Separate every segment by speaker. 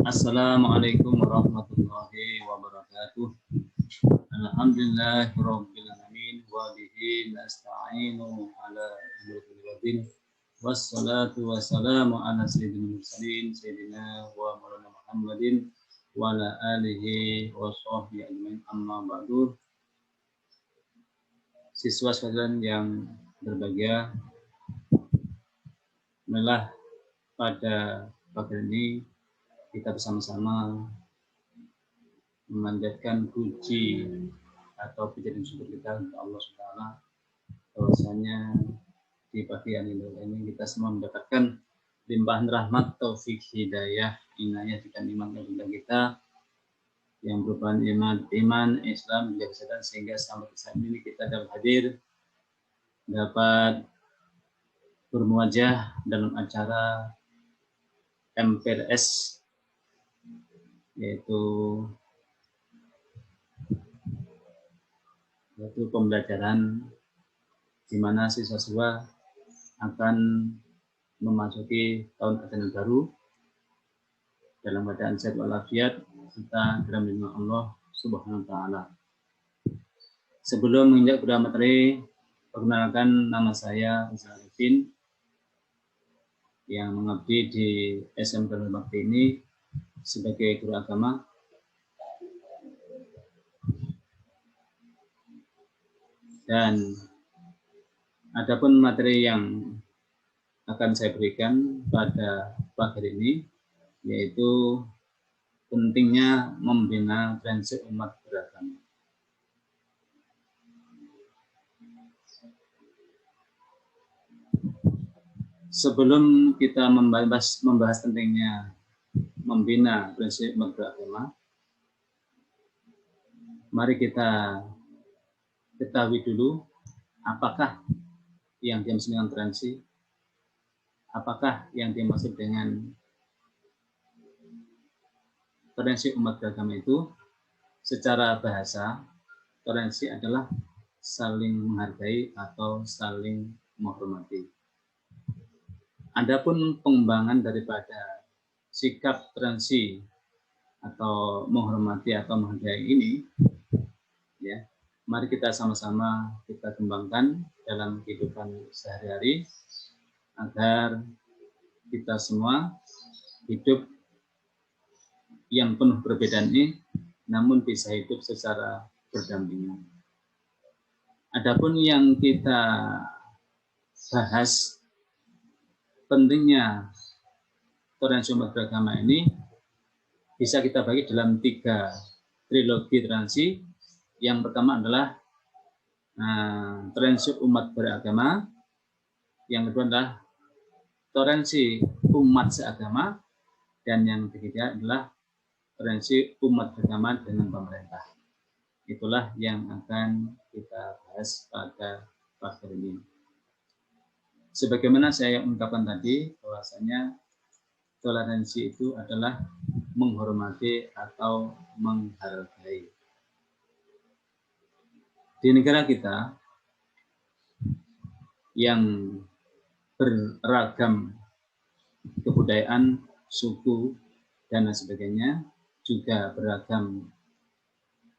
Speaker 1: Assalamualaikum warahmatullahi wabarakatuh. Alhamdulillahirabbil alamin wa bihi nasta'inu ala umuri waddin. Wassalatu wassalamu ala sayyidil mursalin sayyidina wa maulana Muhammadin wa ala alihi wa sahbihi ajmain, amma ba'du. Siswa sekalian yang berbahagia, marilah pada pagi ini kita bersama-sama memanjatkan puji atau pujian syukur kita kepada Allah SWT, bahwasanya di pagi ini kita semua mendapatkan limpahan rahmat, taufik, hidayah, inayah dan iman kepada kita yang berupa iman, Islam, juga kesehatan, sehingga sampai saat ini kita dapat hadir, dapat bermuajah dalam acara MPLS, yaitu pembelajaran di mana siswa-siswa akan memasuki tahun ajaran baru dalam keadaan sehat walafiat serta dalam lindungan Allah Subhanahu wa taala. Sebelum menginjak pada materi, perkenalkan, nama saya Ustaz Arifin yang mengabdi di SMK Bakti ini sebagai guru agama. Dan adapun materi yang akan saya berikan pada pagi ini yaitu pentingnya membina prinsip umat beragama. Sebelum kita membahas pentingnya membina prinsip umat beragama, mari kita ketahui dulu apakah yang dimaksud dengan toleransi, apakah yang dimaksud dengan toleransi umat beragama itu. Secara bahasa, toleransi adalah saling menghargai atau saling menghormati. Adapun pengembangan daripada sikap toleransi atau menghormati atau menghargai ini, ya, mari kita sama-sama kita kembangkan dalam kehidupan sehari-hari agar kita semua hidup yang penuh perbedaan ini namun bisa hidup secara berdampingan. Adapun yang kita bahas pentingnya toleransi umat beragama ini bisa kita bagi dalam 3 trilogi toleransi. Yang pertama adalah toleransi umat beragama, yang kedua adalah toleransi umat seagama, dan yang ketiga adalah toleransi umat beragama dengan pemerintah. Itulah yang akan kita bahas pada pagi ini. Sebagaimana saya ungkapkan tadi, bahwasanya toleransi itu adalah menghormati atau menghargai. Di negara kita yang beragam kebudayaan, suku, dan lain sebagainya, juga beragam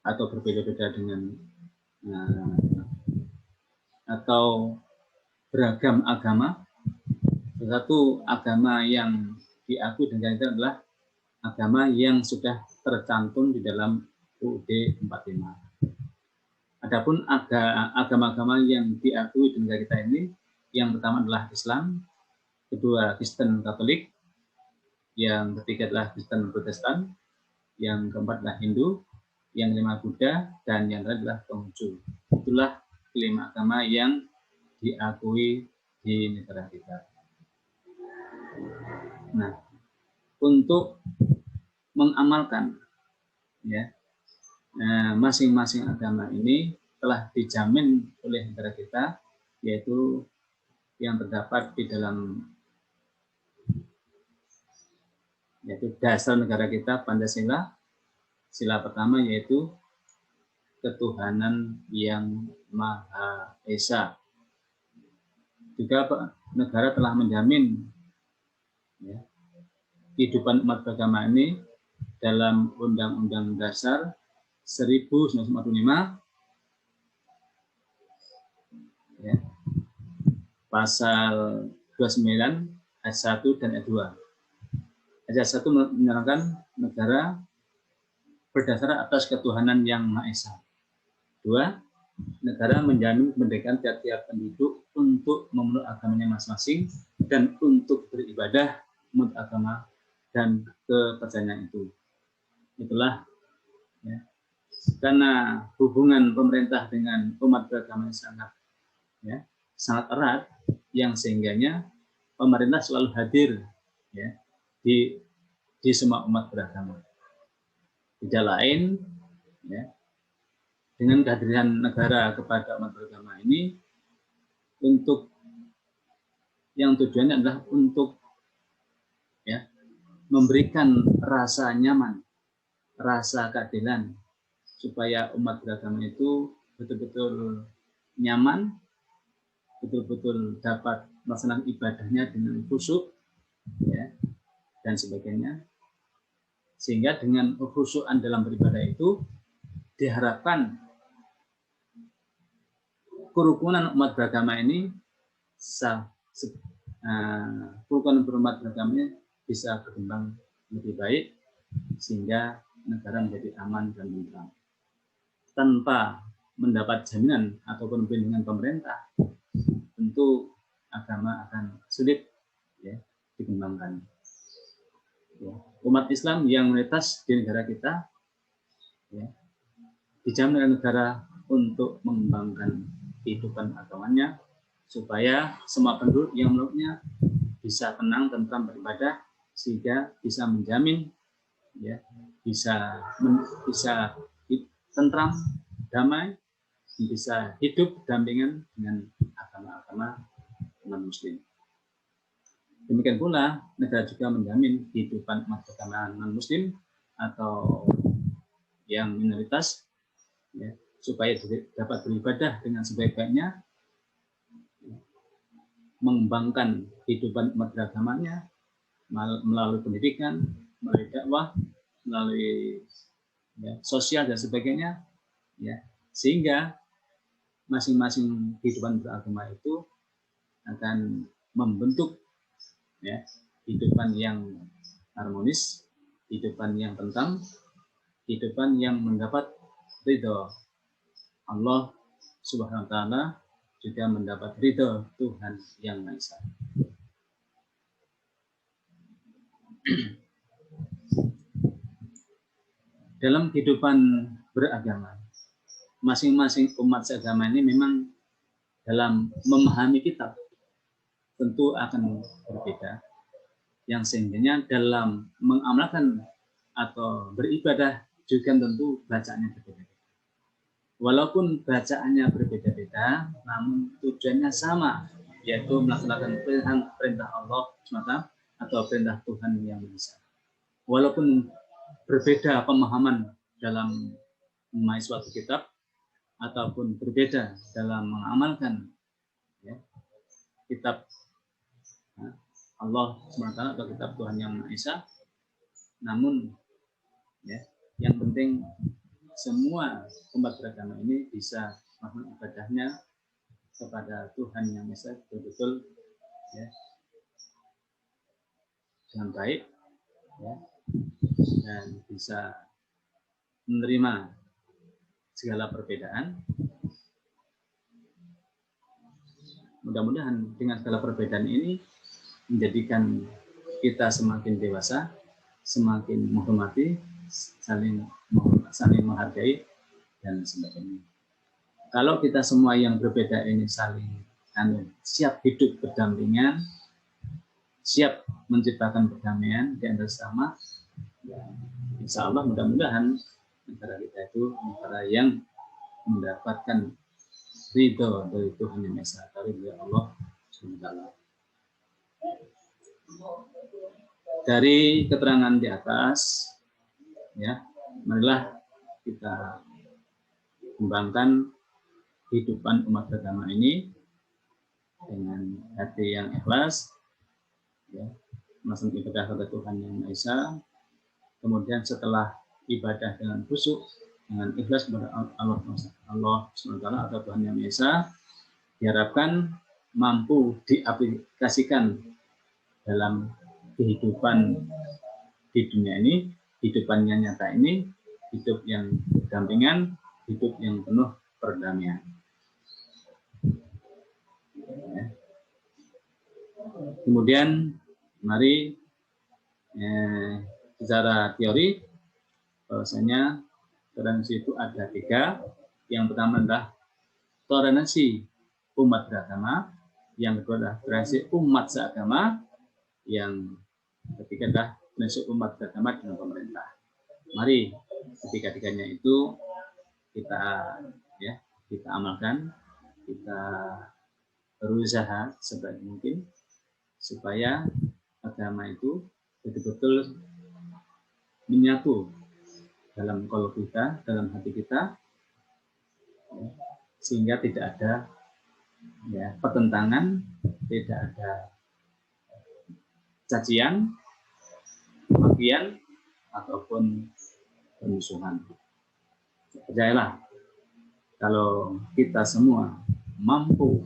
Speaker 1: atau berbeda-beda dengan atau beragam agama. Satu agama yang diakui dengan itu adalah agama yang sudah tercantum di dalam UUD 45. Adapun agama-agama yang diakui di negara kita ini, yang pertama adalah Islam, kedua Kristen Katolik, yang ketiga adalah Kristen Protestan, yang keempat adalah Hindu, yang kelima Buddha, dan yang terakhir adalah Konghucu. Itulah 5 agama yang diakui di negara kita. Nah, untuk mengamalkan ya masing-masing agama ini telah dijamin oleh negara kita, yaitu yang terdapat di dalam yaitu dasar negara kita, Pancasila. Sila pertama yaitu ketuhanan yang Maha Esa. Juga negara telah menjamin ya, kehidupan umat beragama ini dalam Undang-Undang Dasar 1945 ya, pasal 29 ayat 1 dan ayat 2. Ayat 1 menerangkan negara berdasar atas ketuhanan yang Maha Esa. 2, negara menjamin kemerdekaan tiap-tiap penduduk untuk memeluk agamanya masing-masing dan untuk beribadah menurut agama dan kepercayaan itu. Itulah ya, karena hubungan pemerintah dengan umat beragama sangat erat, yang sehingganya pemerintah selalu hadir ya di semua umat beragama. Tidak lain ya, dengan kehadiran negara kepada umat beragama ini untuk yang tujuannya adalah untuk ya memberikan rasa nyaman, rasa keadilan supaya umat beragama itu betul-betul nyaman, betul-betul dapat melaksanakan ibadahnya dengan khusyuk ya dan sebagainya. Sehingga dengan kekhusyukan dalam beribadah itu diharapkan kerukunan umat beragama ini kerukunan umat beragamanya bisa berkembang lebih baik sehingga negara menjadi aman dan tentram. Tanpa mendapat jaminan ataupun bimbingan pemerintah, tentu agama akan sulit ya dikembangkan. Ya. Umat Islam yang mayoritas di negara kita ya, dijamin oleh negara untuk mengembangkan kehidupan agamanya supaya semua penduduk yang memeluknya bisa tenang, tentram beribadah sehingga bisa menjamin ya bisa tentram, damai, bisa hidup berdampingan dengan agama-agama non-muslim. Demikian pula negara juga menjamin kehidupan umat beragama non-muslim atau yang minoritas ya, supaya dapat beribadah dengan sebaik-baiknya, mengembangkan kehidupan umat beragamanya melalui pendidikan, melalui dakwah, melalui ya, sosial dan sebagainya, ya, sehingga masing-masing kehidupan beragama itu akan membentuk ya, kehidupan yang harmonis, kehidupan yang tentram, kehidupan yang mendapat ridho Allah Subhanahu wa Ta'ala, juga mendapat ridho Tuhan yang Maha Esa. Dalam kehidupan beragama, masing-masing umat seagama ini memang dalam memahami kitab tentu akan berbeda, yang sehingga dalam mengamalkan atau beribadah juga tentu bacaannya berbeda. Walaupun bacaannya berbeda-beda, namun tujuannya sama, yaitu melaksanakan perintah Allah SWT atau perintah Tuhan yang Maha Esa. Walaupun berbeda pemahaman dalam memahami suatu kitab ataupun berbeda dalam mengamalkan ya, kitab Allah SWT atau kitab Tuhan yang Maha Esa, namun ya, yang penting semua umat beragama ini bisa melakukan ibadahnya kepada Tuhan yang Maha Esa betul-betul ya, dengan baik ya, dan bisa menerima segala perbedaan. Mudah-mudahan dengan segala perbedaan ini menjadikan kita semakin dewasa, semakin menghormati, saling menghargai dan sebagainya. Kalau kita semua yang berbeda ini saling siap hidup berdampingan, siap menciptakan perdamaian di antara sesama, ya, insya Allah mudah-mudahan negara kita itu negara yang mendapatkan ridho dari Tuhan yang Maha Esa, dari Allah SWT. Dari keterangan di atas, ya, marilah kita kembangkan kehidupan umat beragama ini dengan hati yang ikhlas, ya, melaksanakan ibadah kepada Tuhan Yang Maha Esa. Kemudian setelah ibadah dengan khusyuk, dengan ikhlas kepada Allah SWT atau Tuhan Yang Maha Esa, diharapkan mampu diaplikasikan dalam kehidupan di dunia ini, kehidupan yang nyata ini, hidup yang berdampingan, hidup yang penuh perdamaian. Kemudian mari secara teori bahwasanya toleransi itu ada 3. Yang pertama adalah toleransi umat beragama, yang kedua adalah toleransi umat seagama, yang ketiga adalah toleransi umat beragama dengan pemerintah. Mari ketiga-tiganya itu kita amalkan, kita berusaha sebaik mungkin supaya agama itu betul-betul menyatu dalam kolbu kita, dalam hati kita, sehingga tidak ada pertentangan, tidak ada cacian, makian, ataupun permusuhan. Percayalah, kalau kita semua mampu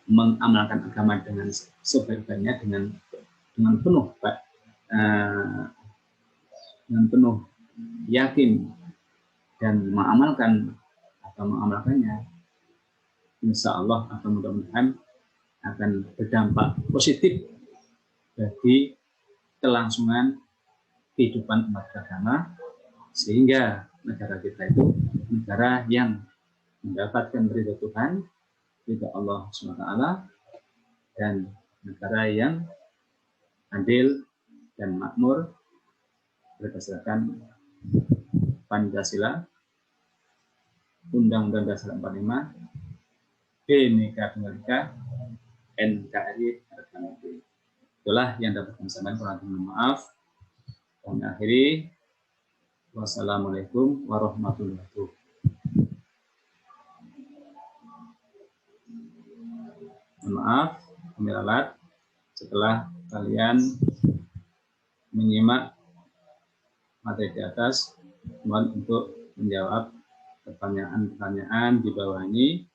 Speaker 1: mengamalkan agama dengan sebaik-baiknya, dengan penuh yakin dan mengamalkannya, insya Allah atau mudah-mudahan akan berdampak positif bagi kelangsungan kehidupan umat beragama, sehingga negara kita itu negara yang mendapatkan ridho Tuhan, ridho Allah SWT, dan negara yang adil dan makmur berdasarkan Pancasila, Undang-Undang Dasar 45, Bhinneka Tunggal Ika, NKRI, harga mati. Itulah yang dapat kami sampaikan. Mohon maaf. Kami akhiri. Wassalamualaikum warahmatullahi wabarakatuh. Mohon maaf, kami ralat setelah kalian menyimak materi di atas, mohon untuk menjawab pertanyaan-pertanyaan di bawah ini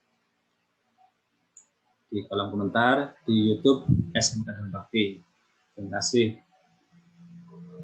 Speaker 1: di kolom komentar di YouTube SMK Bakti. Terima kasih.